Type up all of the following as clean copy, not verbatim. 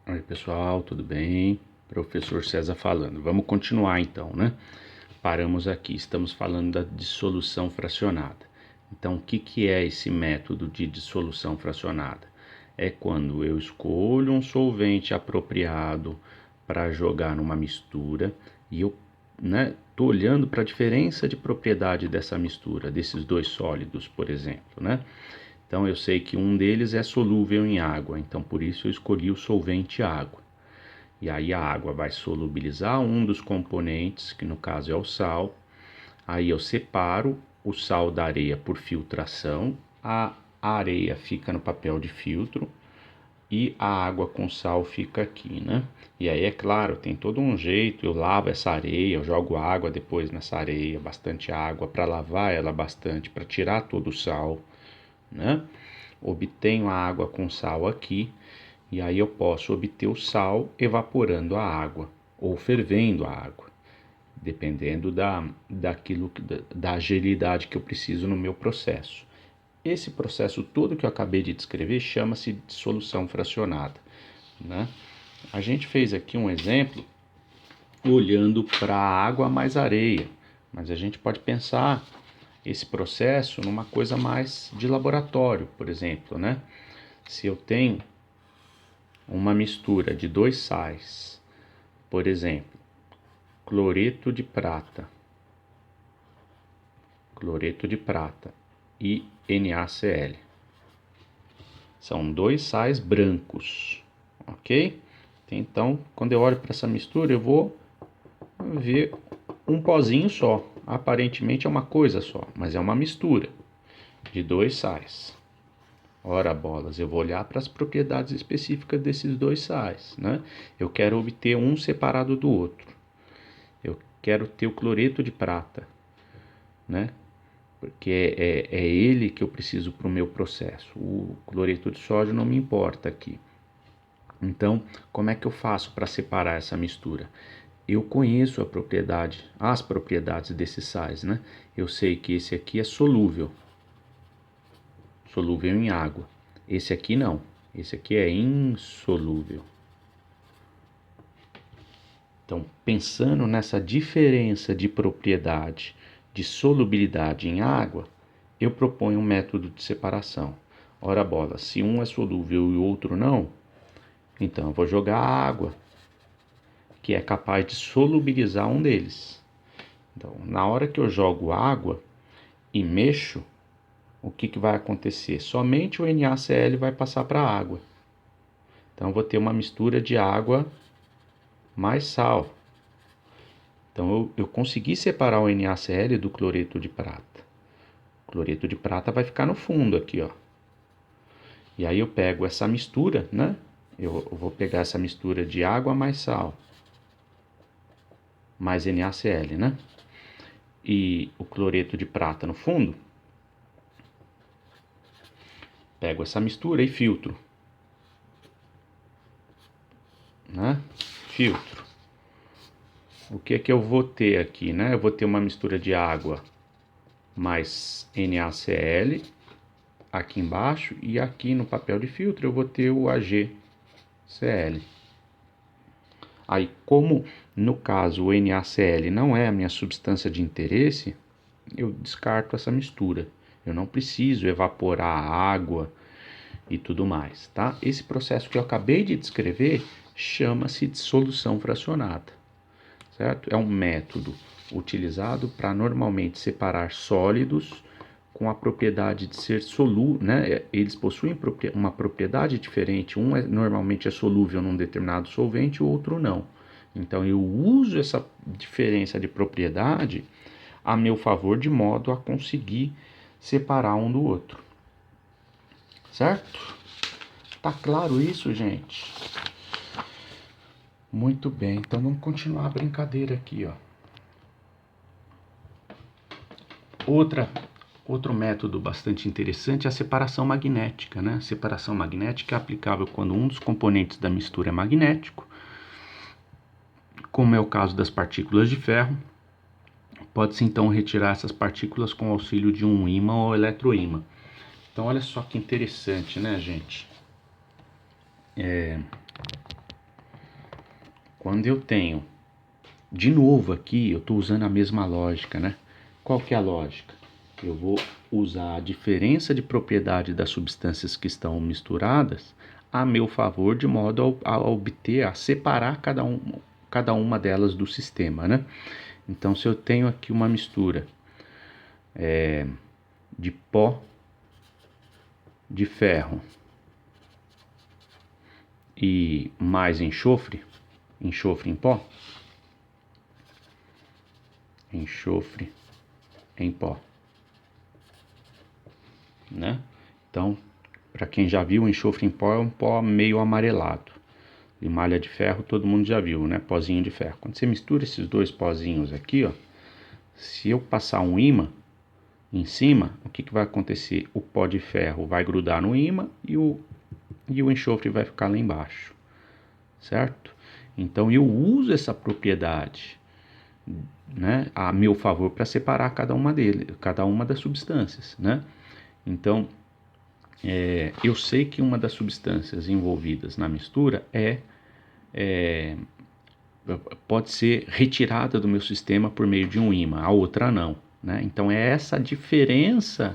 Oi, pessoal, tudo bem? Professor César falando. Vamos continuar então, né? Paramos aqui, estamos falando da dissolução fracionada. Então, o que é esse método de dissolução fracionada? É quando eu escolho um solvente apropriado para jogar numa mistura e eu, tô olhando para a diferença de propriedade dessa mistura, desses dois sólidos, por exemplo, né? Então eu sei que um deles é solúvel em água, então por isso eu escolhi o solvente água. E aí a água vai solubilizar um dos componentes, que no caso é o sal. Aí eu separo o sal da areia por filtração, a areia fica no papel de filtro e a água com sal fica aqui, né? E aí, é claro, tem todo um jeito, eu lavo essa areia, eu jogo água depois nessa areia, bastante água, para lavar ela bastante, para tirar todo o sal, né? Obtenho a água com sal aqui, e aí eu posso obter o sal evaporando a água ou fervendo a água, dependendo da agilidade que eu preciso no meu processo. Esse processo todo que eu acabei de descrever chama-se dissolução fracionada, né? A gente fez aqui um exemplo olhando para a água mais areia, mas a gente pode pensar esse processo numa coisa mais de laboratório, por exemplo, né? Se eu tenho uma mistura de dois sais, por exemplo, cloreto de prata e NaCl. São dois sais brancos, ok? Então, quando eu olho para essa mistura, eu vou ver um pozinho só. Aparentemente é uma coisa só, mas é uma mistura de dois sais. Ora bolas, eu vou olhar para as propriedades específicas desses dois sais, né? Eu quero obter um separado do outro. Eu quero ter o cloreto de prata, né? Porque é ele que eu preciso para o meu processo. O cloreto de sódio não me importa aqui. Então, como é que eu faço para separar essa mistura? Eu conheço as propriedades desses sais, né? Eu sei que esse aqui é solúvel em água. Esse aqui não. Esse aqui é insolúvel. Então, pensando nessa diferença de propriedade de solubilidade em água, eu proponho um método de separação. Ora bola, se um é solúvel e o outro não, então eu vou jogar água, que é capaz de solubilizar um deles. Então, na hora que eu jogo água e mexo, o que vai acontecer? Somente o NaCl vai passar para a água. Então, eu vou ter uma mistura de água mais sal. Então, eu consegui separar o NaCl do cloreto de prata. O cloreto de prata vai ficar no fundo aqui, ó. E aí eu pego essa mistura, né? Eu vou pegar essa mistura de água mais sal, mais NaCl, né? E o cloreto de prata no fundo. Pego essa mistura e filtro, né? Filtro. O que é que eu vou ter aqui, né? Eu vou ter uma mistura de água mais NaCl aqui embaixo e aqui no papel de filtro eu vou ter o AgCl. Aí, como no caso o NaCl não é a minha substância de interesse, eu descarto essa mistura. Eu não preciso evaporar a água e tudo mais, tá? Esse processo que eu acabei de descrever chama-se dissolução fracionada, certo? É um método utilizado para normalmente separar sólidos com a propriedade de ser solúvel, né? Eles possuem uma propriedade diferente. Um normalmente é solúvel num determinado solvente, o outro não. Então eu uso essa diferença de propriedade a meu favor de modo a conseguir separar um do outro. Certo? Tá claro isso, gente? Muito bem, então vamos continuar a brincadeira aqui, ó. Outro método bastante interessante é a separação magnética, né? A separação magnética é aplicável quando um dos componentes da mistura é magnético, como é o caso das partículas de ferro. Pode-se então retirar essas partículas com o auxílio de um ímã ou eletroímã. Então olha só que interessante, né, gente? quando eu tenho, de novo aqui, eu estou usando a mesma lógica, né? Qual que é a lógica? Eu vou usar a diferença de propriedade das substâncias que estão misturadas a meu favor, de modo a obter, a separar cada uma delas do sistema, né? Então, se eu tenho aqui uma mistura de pó de ferro e mais enxofre em pó, enxofre em pó, né? Então, para quem já viu, o enxofre em pó é um pó meio amarelado. E malha de ferro todo mundo já viu, né? Pozinho de ferro. Quando você mistura esses dois pozinhos aqui, ó, se eu passar um ímã em cima, o que vai acontecer? O pó de ferro vai grudar no ímã e o enxofre vai ficar lá embaixo, certo? Então eu uso essa propriedade, né, a meu favor para separar cada uma das substâncias, né? Então eu sei que uma das substâncias envolvidas na mistura pode ser retirada do meu sistema por meio de um ímã, a outra não, né? Então é essa diferença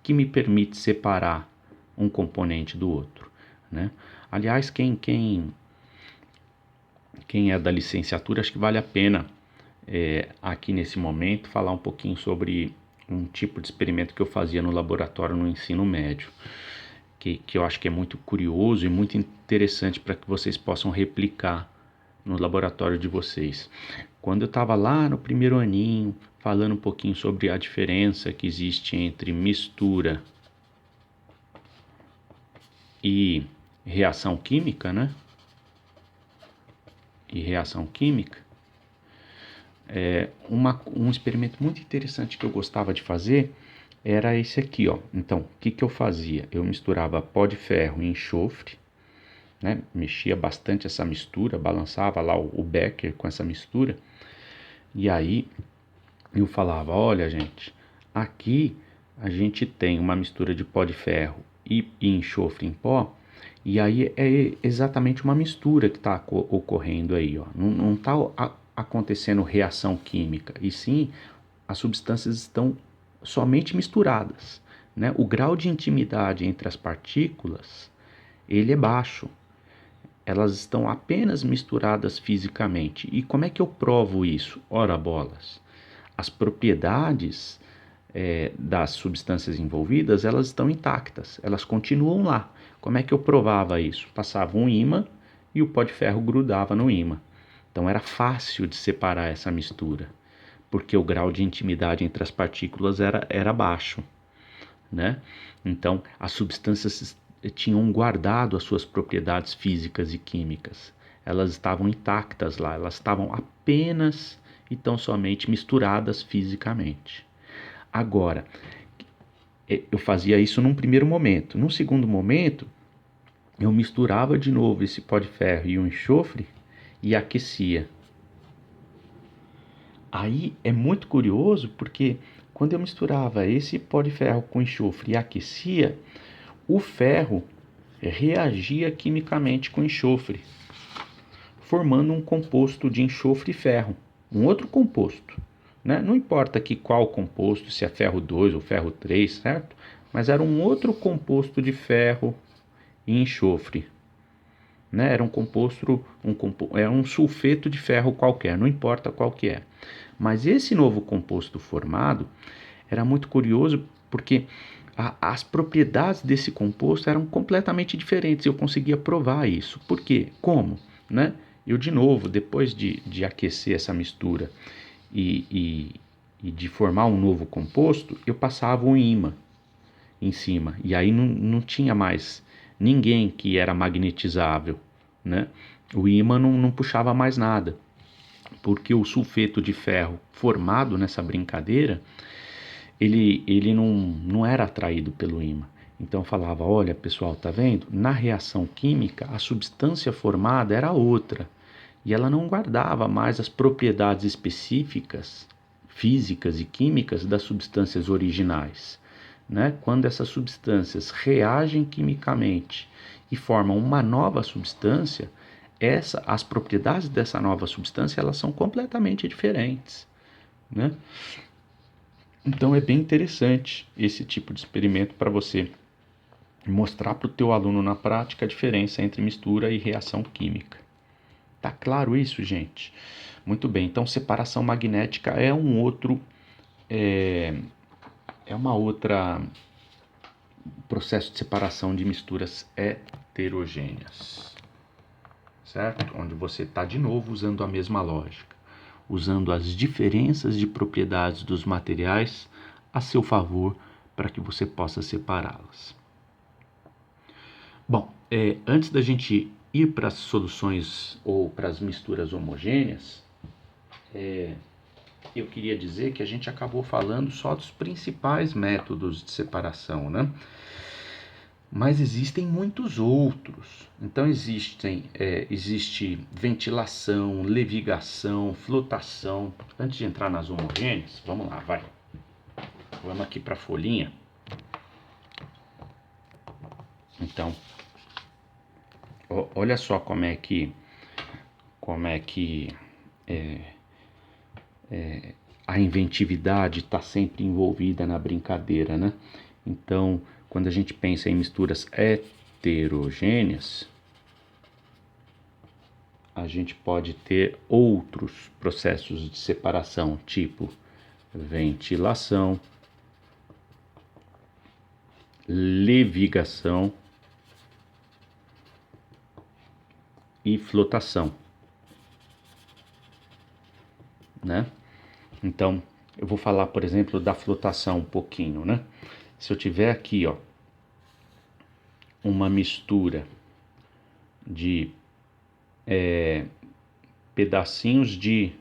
que me permite separar um componente do outro, né? Aliás, quem é da licenciatura, acho que vale a pena aqui nesse momento falar um pouquinho sobre um tipo de experimento que eu fazia no laboratório no ensino médio, que eu acho que é muito curioso e muito interessante para que vocês possam replicar no laboratório de vocês. Quando eu estava lá no primeiro aninho, falando um pouquinho sobre a diferença que existe entre mistura e reação química, né? E reação química, um experimento muito interessante que eu gostava de fazer era esse aqui, ó. Então, o que eu fazia? Eu misturava pó de ferro e enxofre, né? Mexia bastante essa mistura, balançava lá o becker com essa mistura, e aí eu falava, olha gente, aqui a gente tem uma mistura de pó de ferro e enxofre em pó, e aí é exatamente uma mistura que está ocorrendo aí, ó. Não está acontecendo reação química, e sim as substâncias estão somente misturadas, né? O grau de intimidade entre as partículas ele é baixo. Elas estão apenas misturadas fisicamente. E como é que eu provo isso? Ora bolas, as propriedades das substâncias envolvidas, elas estão intactas, elas continuam lá. Como é que eu provava isso? Passava um ímã e o pó de ferro grudava no ímã. Então era fácil de separar essa mistura, porque o grau de intimidade entre as partículas era baixo, né? Então as substâncias tinham guardado as suas propriedades físicas e químicas. Elas estavam intactas lá, elas estavam apenas e tão somente misturadas fisicamente. Agora, eu fazia isso num primeiro momento. Num segundo momento, eu misturava de novo esse pó de ferro e o enxofre e aquecia. Aí é muito curioso porque quando eu misturava esse pó de ferro com enxofre e aquecia, o ferro reagia quimicamente com enxofre, formando um composto de enxofre e ferro, um outro composto, né? Não importa aqui qual composto, se é ferro 2 ou ferro 3, certo? Mas era um outro composto de ferro e enxofre, né? Era um composto, era um sulfeto de ferro qualquer, não importa qual que é. Mas esse novo composto formado era muito curioso porque as propriedades desse composto eram completamente diferentes. Eu conseguia provar isso. Por quê? Como? Né? Eu, de novo, depois de aquecer essa mistura e de formar um novo composto, eu passava um ímã em cima. E aí não tinha mais ninguém que era magnetizável, né? O ímã não puxava mais nada, porque o sulfeto de ferro formado nessa brincadeira, ele não era atraído pelo ímã. Então eu falava, olha pessoal, tá vendo? Na reação química, a substância formada era outra, e ela não guardava mais as propriedades específicas, físicas e químicas das substâncias originais, né? Quando essas substâncias reagem quimicamente e formam uma nova substância, as propriedades dessa nova substância, elas são completamente diferentes, né? Então é bem interessante esse tipo de experimento para você mostrar para o teu aluno na prática a diferença entre mistura e reação química. Tá claro isso, gente? Muito bem, então separação magnética é uma outra processo de separação de misturas heterogêneas, certo? Onde você está de novo usando a mesma lógica, usando as diferenças de propriedades dos materiais a seu favor para que você possa separá-las. Bom, antes da gente ir para as soluções ou para as misturas homogêneas, eu queria dizer que a gente acabou falando só dos principais métodos de separação, né? Mas existem muitos outros. Então existe ventilação, levigação, flotação. Antes de entrar nas homogêneas, vamos lá, vai. Vamos aqui para a folhinha. Então, olha só como é que a inventividade está sempre envolvida na brincadeira, né? Então, quando a gente pensa em misturas heterogêneas, a gente pode ter outros processos de separação, tipo ventilação, levigação e flotação, né? Então, eu vou falar, por exemplo, da flotação um pouquinho, né? Se eu tiver aqui, ó, uma mistura de pedacinhos de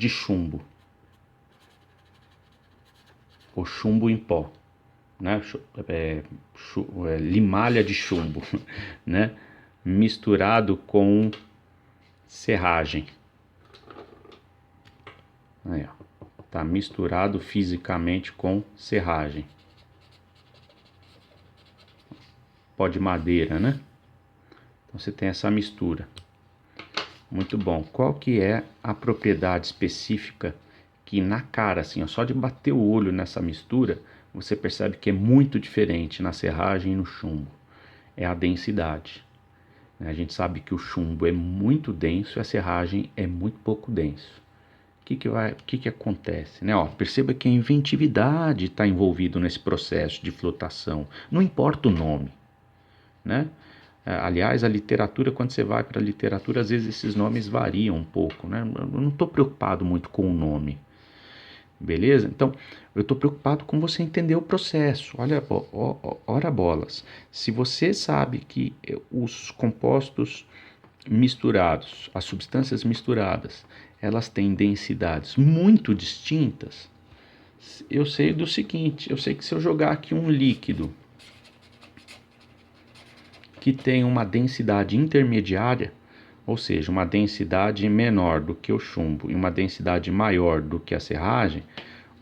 chumbo, ou chumbo em pó, né? Limalha de chumbo, né? Misturado com serragem. Aí, ó, tá misturado fisicamente com serragem. Pó de madeira, né? Então você tem essa mistura. Muito bom. Qual que é a propriedade específica que na cara, assim, ó, só de bater o olho nessa mistura, você percebe que é muito diferente na serragem e no chumbo? É a densidade. A gente sabe que o chumbo é muito denso e a serragem é muito pouco denso. O que acontece, né? Ó, perceba que a inventividade está envolvida nesse processo de flotação. Não importa o nome, né? Aliás, a literatura, quando você vai para a literatura, às vezes esses nomes variam um pouco, né? Eu não estou preocupado muito com o nome, beleza? Então, eu estou preocupado com você entender o processo. Olha, ora bolas. Se você sabe que os compostos misturados, as substâncias misturadas, elas têm densidades muito distintas, eu sei do seguinte, eu sei que se eu jogar aqui um líquido que tem uma densidade intermediária, ou seja, uma densidade menor do que o chumbo e uma densidade maior do que a serragem,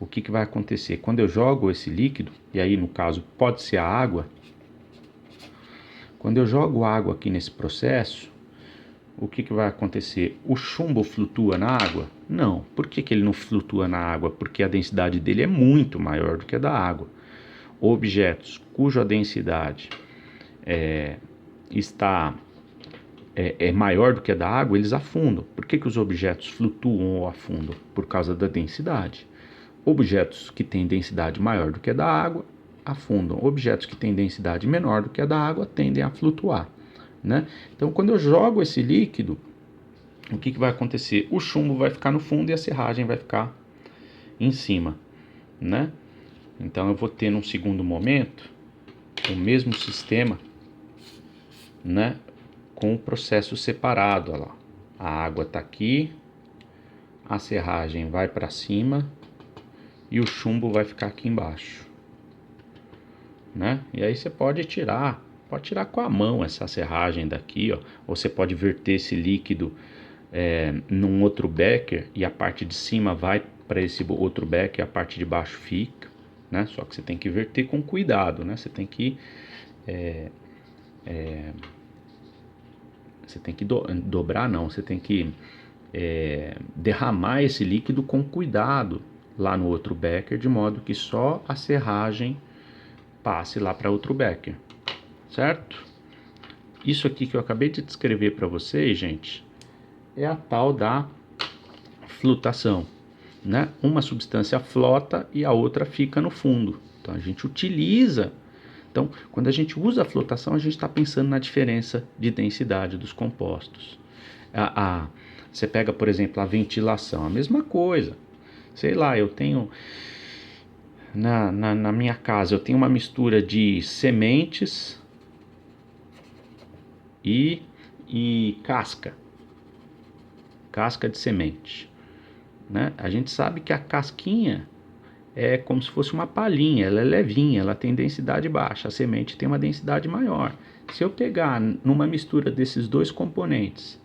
o que vai acontecer? Quando eu jogo esse líquido, e aí no caso pode ser a água, quando eu jogo água aqui nesse processo, o que vai acontecer? O chumbo flutua na água? Não. Por que ele não flutua na água? Porque a densidade dele é muito maior do que a da água. Objetos cuja densidade é maior do que a da água, eles afundam. Por que os objetos flutuam ou afundam? Por causa da densidade. Objetos que têm densidade maior do que a da água afundam. Objetos que têm densidade menor do que a da água tendem a flutuar, né? Então, quando eu jogo esse líquido, o que vai acontecer? O chumbo vai ficar no fundo e a serragem vai ficar em cima, né? Então, eu vou ter num segundo momento o mesmo sistema, né? Com o processo separado, olha lá. A água está aqui, a serragem vai para cima e o chumbo vai ficar aqui embaixo, né? E aí você pode tirar com a mão essa serragem daqui, ó. Ou você pode verter esse líquido num outro becker e a parte de cima vai para esse outro becker e a parte de baixo fica, né? Só que você tem que verter com cuidado, né? Você tem que Você tem que dobrar, não, você tem que derramar esse líquido com cuidado lá no outro becker, de modo que só a serragem passe lá para outro becker, certo? Isso aqui que eu acabei de descrever para vocês, gente, é a tal da flutação, né? Uma substância flota e a outra fica no fundo. Então a gente utiliza. Então, quando a gente usa a flotação, a gente está pensando na diferença de densidade dos compostos. Você pega, por exemplo, a ventilação, a mesma coisa. Sei lá, eu tenho na minha casa, eu tenho uma mistura de sementes e casca de semente, né? A gente sabe que a casquinha é como se fosse uma palhinha, ela é levinha, ela tem densidade baixa, a semente tem uma densidade maior. Se eu pegar numa mistura desses dois componentes,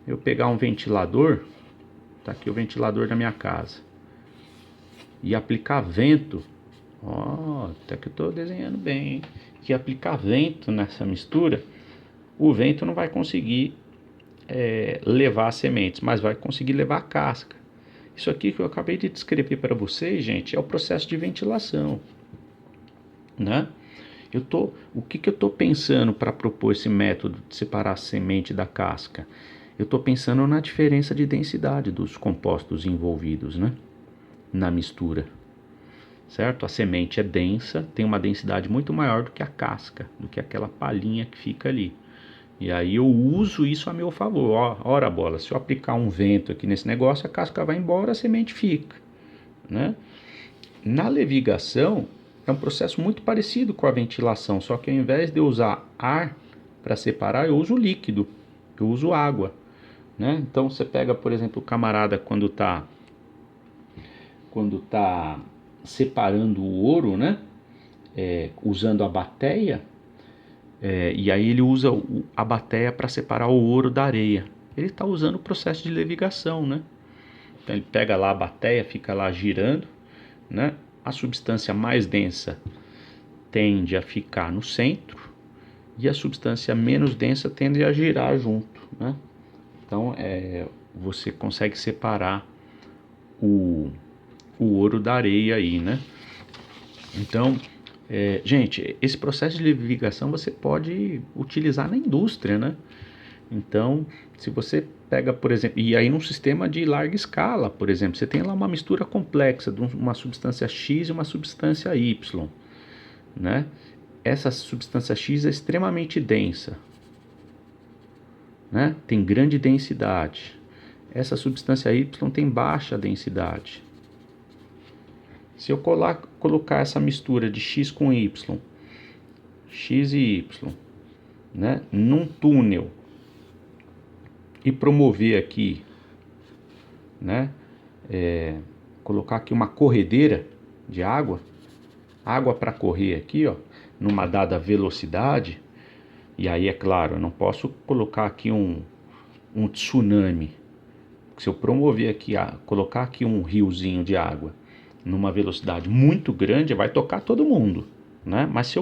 eu pegar um ventilador, tá aqui o ventilador da minha casa, e aplicar vento, até que eu estou desenhando bem, hein? Que aplicar vento nessa mistura, o vento não vai conseguir levar as sementes, mas vai conseguir levar a casca. Isso aqui que eu acabei de descrever para vocês, gente, é o processo de ventilação, né? O que eu estou pensando para propor esse método de separar a semente da casca? Eu estou pensando na diferença de densidade dos compostos envolvidos, né? Na mistura, certo? A semente é densa, tem uma densidade muito maior do que a casca, do que aquela palhinha que fica ali. E aí eu uso isso a meu favor. Ora bola, se eu aplicar um vento aqui nesse negócio, a casca vai embora, a semente fica, né? Na levigação é um processo muito parecido com a ventilação, só que ao invés de eu usar ar para separar, eu uso líquido, eu uso água, né? Então você pega, por exemplo, o camarada quando tá separando o ouro, né? Usando a bateia. E aí ele usa a bateia para separar o ouro da areia. Ele está usando o processo de levigação, né? Então ele pega lá a bateia, fica lá girando, né? A substância mais densa tende a ficar no centro e a substância menos densa tende a girar junto, né? Então você consegue separar o ouro da areia aí, né? Então, gente, esse processo de levigação você pode utilizar na indústria, né? Então, se você pega, por exemplo, e aí num sistema de larga escala, por exemplo, você tem lá uma mistura complexa de uma substância X e uma substância Y, né? Essa substância X é extremamente densa, né? Tem grande densidade. Essa substância Y tem baixa densidade. Se eu colocar essa mistura de X com Y, X e Y, né, num túnel e promover aqui, né, colocar aqui uma corredeira de água para correr aqui, ó, numa dada velocidade, e aí é claro, eu não posso colocar aqui um tsunami. Se eu promover aqui, colocar aqui um riozinho de água numa velocidade muito grande, vai tocar todo mundo, né? Mas se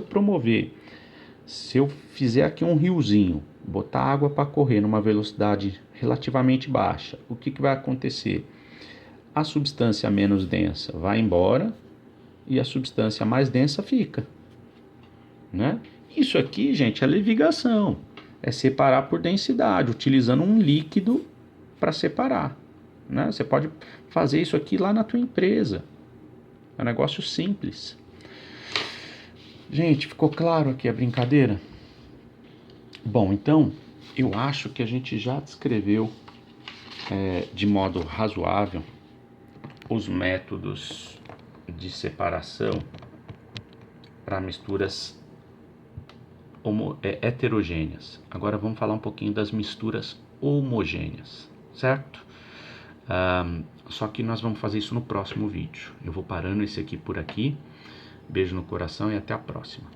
eu fizer aqui um riozinho, botar água para correr numa velocidade relativamente baixa, o que vai acontecer? A substância menos densa vai embora e a substância mais densa fica, né? Isso aqui, gente, é levigação, é separar por densidade, utilizando um líquido para separar, né? Você pode fazer isso aqui lá na tua empresa. É um negócio simples. Gente, ficou claro aqui a brincadeira? Bom, então, eu acho que a gente já descreveu de modo razoável os métodos de separação para misturas heterogêneas. Agora vamos falar um pouquinho das misturas homogêneas, certo? Só que nós vamos fazer isso no próximo vídeo. Eu vou parando esse aqui por aqui. Beijo no coração e até a próxima.